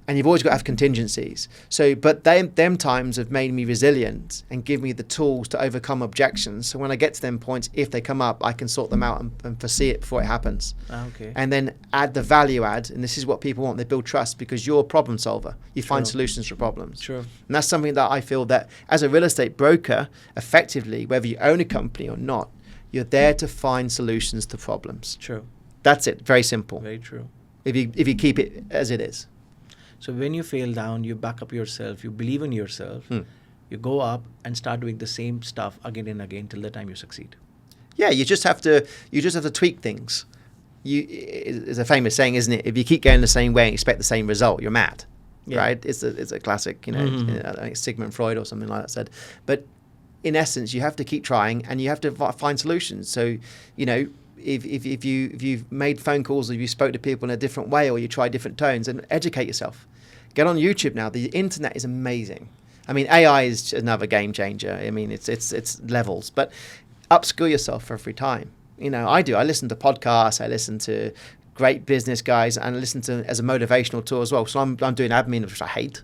and you've always got to have contingencies. So, but them times have made me resilient and give me the tools to overcome objections. So when I get to them points, if they come up, I can sort them out and foresee it before it happens. Okay. And then add the value add, and this is what people want. They build trust because you're a problem solver. You find solutions for problems. Sure. And that's something that I feel that as a real estate broker, effectively, whether you own a company or not, you're there to find solutions to problems. True. That's it. Very simple. Very true. If you keep it as it is. So when you fail down, you back up yourself, you believe in yourself, You go up and start doing the same stuff again and again till the time you succeed. Yeah, you just have to tweak things. It's a famous saying, isn't it? If you keep going the same way and expect the same result, you're mad. Yeah. Right? It's a classic, I think Sigmund Freud or something like that said. But in essence, you have to keep trying and you have to find solutions. So, if you've made phone calls or you spoke to people in a different way or you try different tones, and educate yourself. Get on YouTube now. The internet is amazing. I mean, AI is another game changer. I mean, it's levels, but upskill yourself every time. I do. I listen to podcasts. I listen to great business guys, and I listen to as a motivational tool as well. So I'm doing admin, which I hate.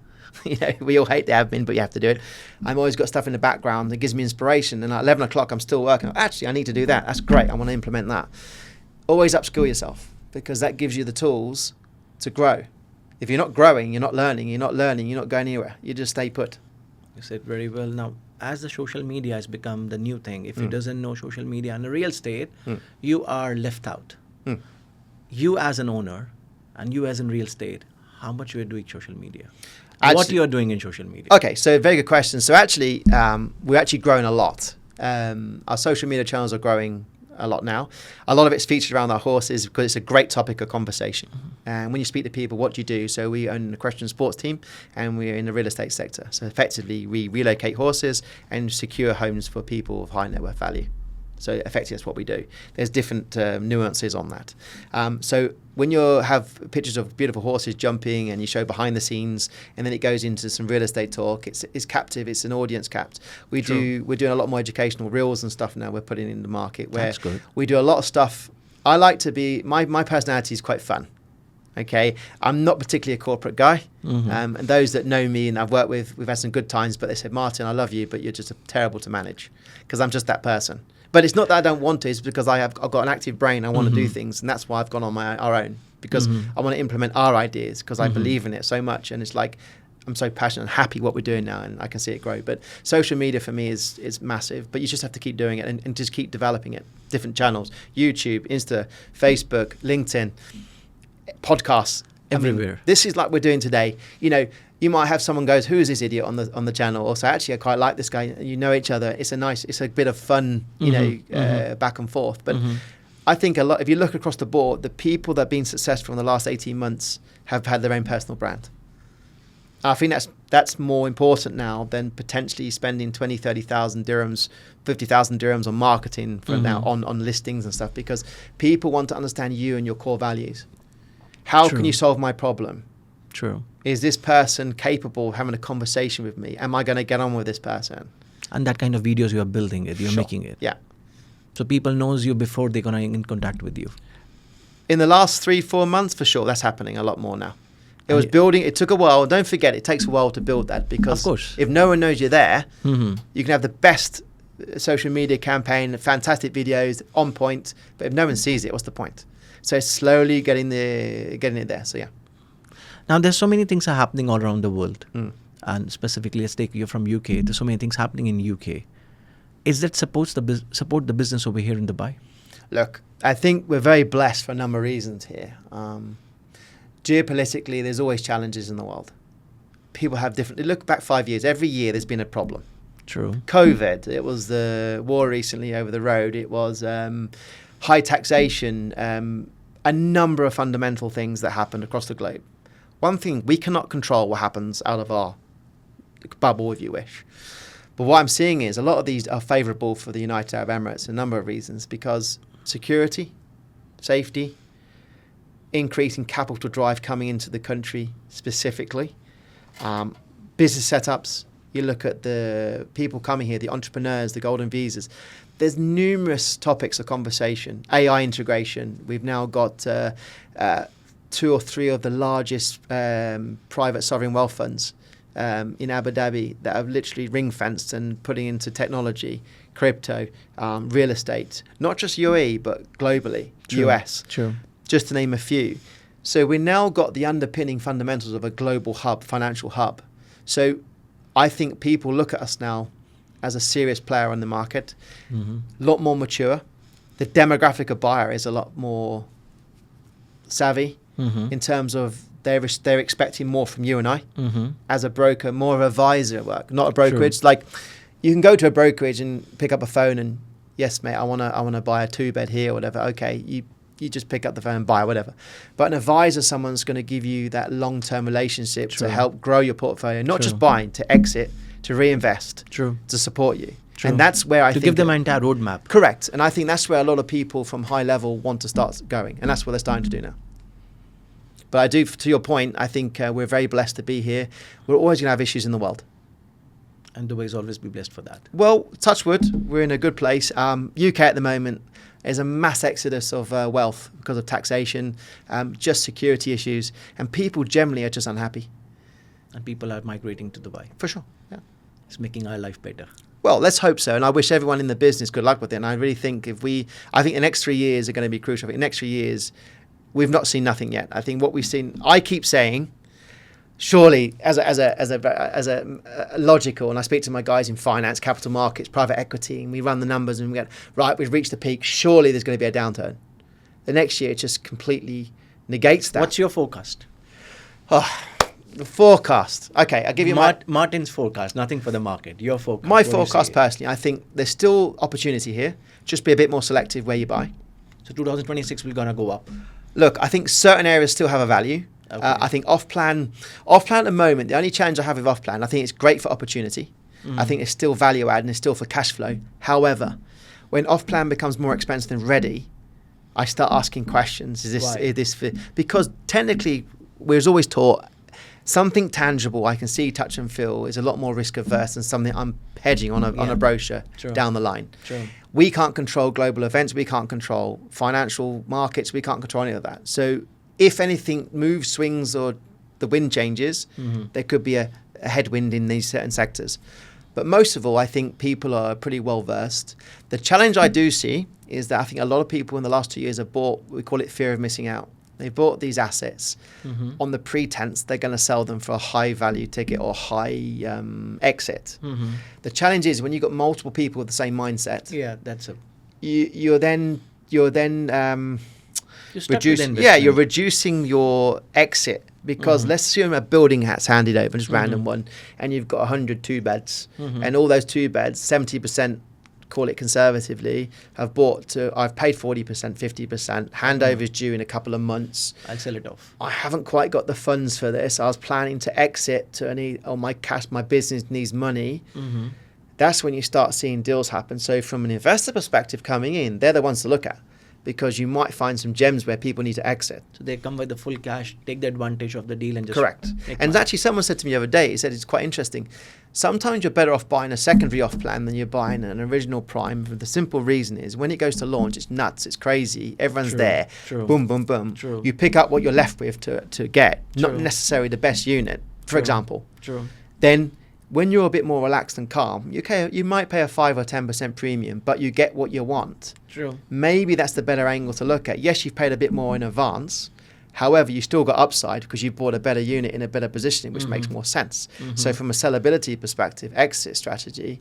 We all hate the admin, but you have to do it. I've always got stuff in the background that gives me inspiration. And at 11 o'clock, I'm still working. Actually, I need to do that. That's great. I want to implement that. Always upskill yourself, because that gives you the tools to grow. If you're not growing, you're not learning. You're not learning, you're not going anywhere. You just stay put. You said very well. Now, as the social media has become the new thing, if you doesn't know social media and the real estate, you are left out. You as an owner and you as in real estate, how much you are doing social media? What you are doing in social media? Okay, so very good question. So actually, we're actually growing a lot. Our social media channels are growing a lot now. A lot of it's featured around our horses because it's a great topic of conversation. And when you speak to people, what do you do? So we own an equestrian sports team and we're in the real estate sector. So effectively, we relocate horses and secure homes for people of high net worth value. So effectively, that's what we do. There's different nuances on that. So when you have pictures of beautiful horses jumping and you show behind the scenes, and then it goes into some real estate talk, it's captive. It's an audience capped. We're doing a lot more educational reels and stuff now. We're putting in the market where we do a lot of stuff. I like to be my personality is quite fun. Okay, I'm not particularly a corporate guy, and those that know me and I've worked with, we've had some good times. But they said, Martin, I love you, but you're just terrible to manage, because I'm just that person. But it's not that I don't want to, it's because I've got an active brain. I want to do things, and that's why I've gone on our own, because I want to implement our ideas, because I believe in it so much. And it's like, I'm so passionate and happy what we're doing now, and I can see it grow. But social media for me is massive, but you just have to keep doing it and just keep developing it. Different channels, YouTube, Insta, Facebook, LinkedIn, podcasts. Everywhere. I mean, this is like we're doing today. You might have someone goes, who is this idiot on the channel? Or say, actually, I quite like this guy. You know each other. It's a bit of fun, back and forth. But I think a lot, if you look across the board, the people that have been successful in the last 18 months have had their own personal brand. I think that's more important now than potentially spending 20, 30,000 dirhams, 50,000 dirhams on marketing from now on listings and stuff, because people want to understand you and your core values. How can you solve my problem? True. Is this person capable of having a conversation with me? Am I going to get on with this person? And that kind of videos you are building it, you're making it. Yeah. So people knows you before they're going to in contact with you. In the last 3-4 months, for sure, that's happening a lot more now. It was building. It took a while. Don't forget, it takes a while to build that, because of course, if no one knows you're there, you can have the best social media campaign, fantastic videos, on point. But if no one sees it, what's the point? So it's slowly getting it there. So yeah. Now there's so many things are happening all around the world, and specifically, let's take you from UK. There's so many things happening in UK. Is that supposed to support the business over here in Dubai? Look, I think we're very blessed for a number of reasons here. Geopolitically, there's always challenges in the world. People have different. Look back 5 years. Every year, there's been a problem. True. COVID. It was the war recently over the road. It was high taxation. A number of fundamental things that happened across the globe. One thing, we cannot control what happens out of our bubble, if you wish. But what I'm seeing is a lot of these are favourable for the United Arab Emirates, a number of reasons, because security, safety, increasing capital drive coming into the country specifically, business setups. You look at the people coming here, the entrepreneurs, the golden visas. There's numerous topics of conversation. AI integration. We've now got 2 or 3 of the largest private sovereign wealth funds in Abu Dhabi that have literally ring-fenced and putting into technology, crypto, real estate, not just UAE, but globally, True. US, True. just to name a few. So we've now got the underpinning fundamentals of a global hub, financial hub. So I think people look at us now as a serious player on the market, a lot more mature. The demographic of buyer is a lot more savvy. in terms of they're expecting more from you and I as a broker, more of advisor work, not a brokerage. True. Like you can go to a brokerage and pick up a phone and yes, mate, I wanna buy a 2-bed here or whatever. Okay, you just pick up the phone and buy whatever. But an advisor, someone's going to give you that long-term relationship True. to help grow your portfolio, not True. just buying, to exit, to reinvest, True. to support you. True. And that's where I to think give them an entire roadmap. correct. And I think that's where a lot of people from high level want to start going, and that's what they're starting to do now. But I do, to your point, I think we're very blessed to be here. We're always going to have issues in the world. And Dubai is always be blessed for that. Well, touch wood, we're in a good place. UK at the moment is a mass exodus of wealth because of taxation, just security issues, and people generally are just unhappy. And people are migrating to Dubai. For sure, yeah. It's making our life better. Well, let's hope so. And I wish everyone in the business good luck with it. And I really think I think the next 3 years are going to be crucial. I think the next 3 years, we've not seen nothing yet. I think what we've seen, I keep saying, surely as a logical, and I speak to my guys in finance, capital markets, private equity, and we run the numbers and we get, right, we've reached the peak. Surely there's going to be a downturn. The next year, it just completely negates that. What's your forecast? Oh, the forecast. Okay, I'll give you Martin's forecast, nothing for the market. Your forecast. my What do you forecast say? personally. I think there's still opportunity here. Just be a bit more selective where you buy. So 2026 we're gonna go up. Look, I think certain areas still have a value. Okay. I think off-plan at the moment, the only challenge I have with off-plan, I think it's great for opportunity. I think it's still value add and it's still for cash flow. However, when off-plan becomes more expensive than ready, I start asking questions. Because technically, we're always taught something tangible I can see, touch and feel is a lot more risk averse than something I'm hedging on a brochure down the line. True. We can't control global events. We can't control financial markets. We can't control any of that. So if anything moves, swings, or the wind changes, there could be a headwind in these certain sectors. But most of all, I think people are pretty well versed. The challenge I do see is that I think a lot of people in the last 2 years have bought, we call it fear of missing out. They bought these assets on the pretense they're going to sell them for a high value ticket or high exit. The challenge is when you've got multiple people with the same mindset. Yeah, that's a. You're then You're stuck with investment. Yeah, you're reducing your exit because let's assume a building has handed over, just random one, and you've got 100 2-beds, and all those 2-beds, 70%, call it conservatively, I've paid 40%, 50%, handover is due in a couple of months. I'll sell it off. I haven't quite got the funds for this. I was planning to exit my business needs money. That's when you start seeing deals happen. So from an investor perspective coming in, they're the ones to look at because you might find some gems where people need to exit. So they come with the full cash, take the advantage of the deal and just Correct. make And money. actually someone said to me the other day, he said it's quite interesting. Sometimes you're better off buying a secondary off plan than you're buying an original prime. The simple reason is when it goes to launch, it's nuts, it's crazy, everyone's True, there, true. boom, boom, boom. True. You pick up what you're left with to get, not True. necessarily the best unit, for True. example. True. Then when you're a bit more relaxed and calm, you might pay a 5 or 10% premium, but you get what you want. True. Maybe that's the better angle to look at. Yes, you've paid a bit more in advance. However, you still got upside because you bought a better unit in a better positioning, which makes more sense. So from a sellability perspective, exit strategy,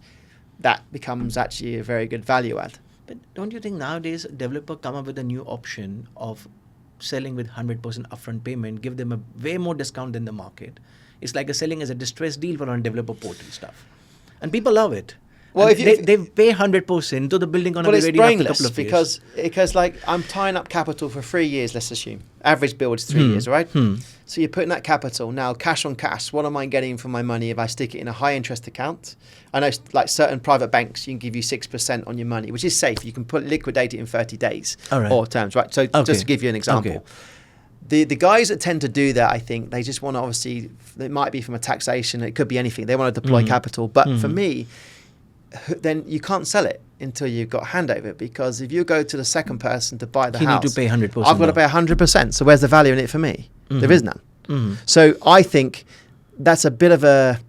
that becomes actually a very good value add. But don't you think nowadays a developer come up with a new option of selling with 100% upfront payment, give them a way more discount than the market? It's like selling as a distressed deal for on developer portal stuff. And people love it. Well, And if they pay 100% to the building on But a it's ready after a brainless couple of years. because like I'm tying up capital for 3 years, let's assume. Average build is 3 years, right? So you're putting that capital now, cash on cash. What am I getting for my money if I stick it in a high interest account? I know like certain private banks, you can give you 6% on your money, which is safe. You can liquidate it in 30 days All right. or terms, right? So Okay. just to give you an example. Okay. The guys that tend to do that, I think, they just want to obviously, it might be from a taxation, it could be anything. They want to deploy capital. But for me, then you can't sell it until you've got handover because if you go to the second person to buy the You house, need to pay 100%. I've got to pay 100%. So where's the value in it for me? There is none. So I think that's a bit of a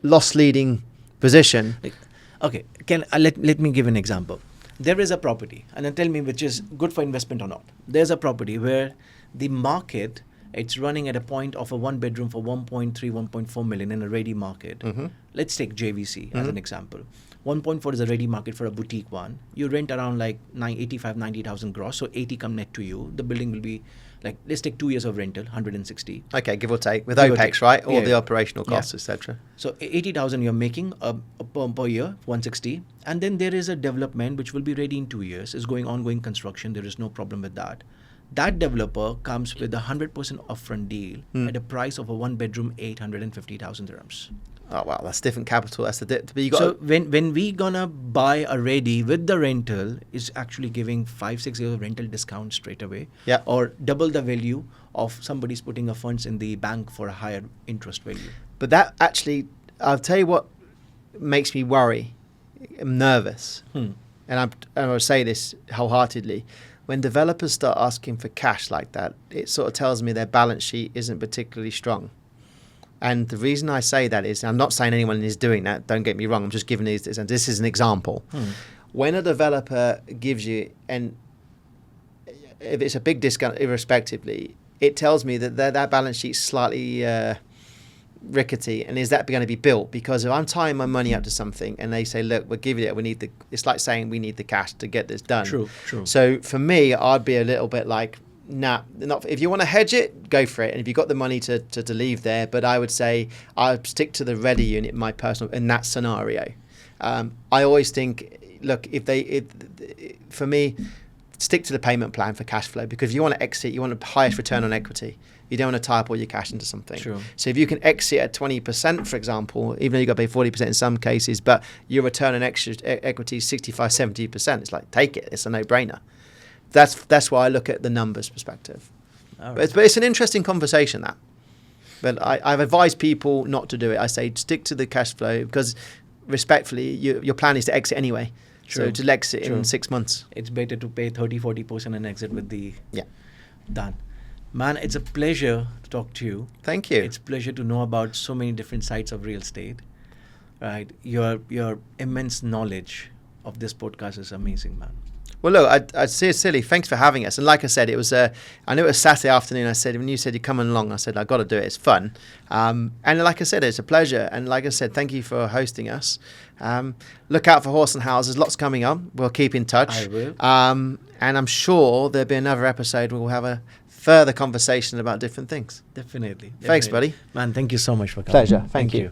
loss leading position. Okay, let me give an example. There is a property, and then tell me which is good for investment or not. There's a property where the market, it's running at a point of a 1 bedroom for 1.3, 1.4 million in a ready market. Let's take JVC as an example. 1.4 is a ready market for a boutique one. You rent around like 90,000 gross, so 80 come net to you. The building will be like, let's take 2 years of rental, 160. Okay, give or take, with Give or OPEX, take. right? All Yeah, the yeah. operational costs, Yeah. etc. So 80,000 you're making per year, 160. And then there is a development which will be ready in 2 years. It's ongoing construction. There is no problem with that. That developer comes with a 100% upfront deal at a price of a 1 bedroom, 850,000 dirhams. Oh wow, that's different capital. That's the but you got. So when we gonna buy a ready with the rental, is actually giving 5-6 years of rental discount straight away. Yeah. Or double the value of somebody's putting a funds in the bank for a higher interest value. But that actually, I'll tell you what makes me worry. I'm nervous, and I'll say this wholeheartedly. When developers start asking for cash like that, it sort of tells me their balance sheet isn't particularly strong. And the reason I say that is, I'm not saying anyone is doing that, don't get me wrong, I'm just giving this, and this is an example. When a developer gives you, and if it's a big discount irrespectively, it tells me that that balance sheet's slightly rickety, and is that going to be built? Because if I'm tying my money up to something and they say, look, we'll give you it, it's like saying we need the cash to get this done. True. So for me, I'd be a little bit like, nah, not, if you want to hedge it, go for it. And if you've got the money to leave there, but I would say I'd stick to the ready unit, my personal, in that scenario. I always think, look, for me, stick to the payment plan for cash flow, because if you want to exit, you want the highest return on equity. You don't want to tie up all your cash into something. True. So if you can exit at 20%, for example, even though you've got to pay 40% in some cases, but your return on equity is 65, 70%, it's like, take it. It's a no-brainer. That's why I look at the numbers perspective. All But it's an interesting conversation, that. But I've advised people not to do it. I say stick to the cash flow, because respectfully, your plan is to exit anyway. True. So to exit True. in 6 months. It's better to pay 30-40% and exit with the Yeah. done. Man, it's a pleasure to talk to you. Thank you. It's a pleasure to know about so many different sides of real estate. Right, your immense knowledge of this podcast is amazing, man. Well, look, I'd say silly. Thanks for having us. And like I said, I know it was Saturday afternoon. I said, when you said you're coming along, I said, I've got to do it. It's fun. And like I said, it's a pleasure. And like I said, thank you for hosting us. Look out for Horse and House. There's lots coming up. We'll keep in touch. I will. And I'm sure there'll be another episode where we'll have a further conversation about different things. Definitely. Thanks, buddy. Man, thank you so much for coming. Pleasure. Thank you.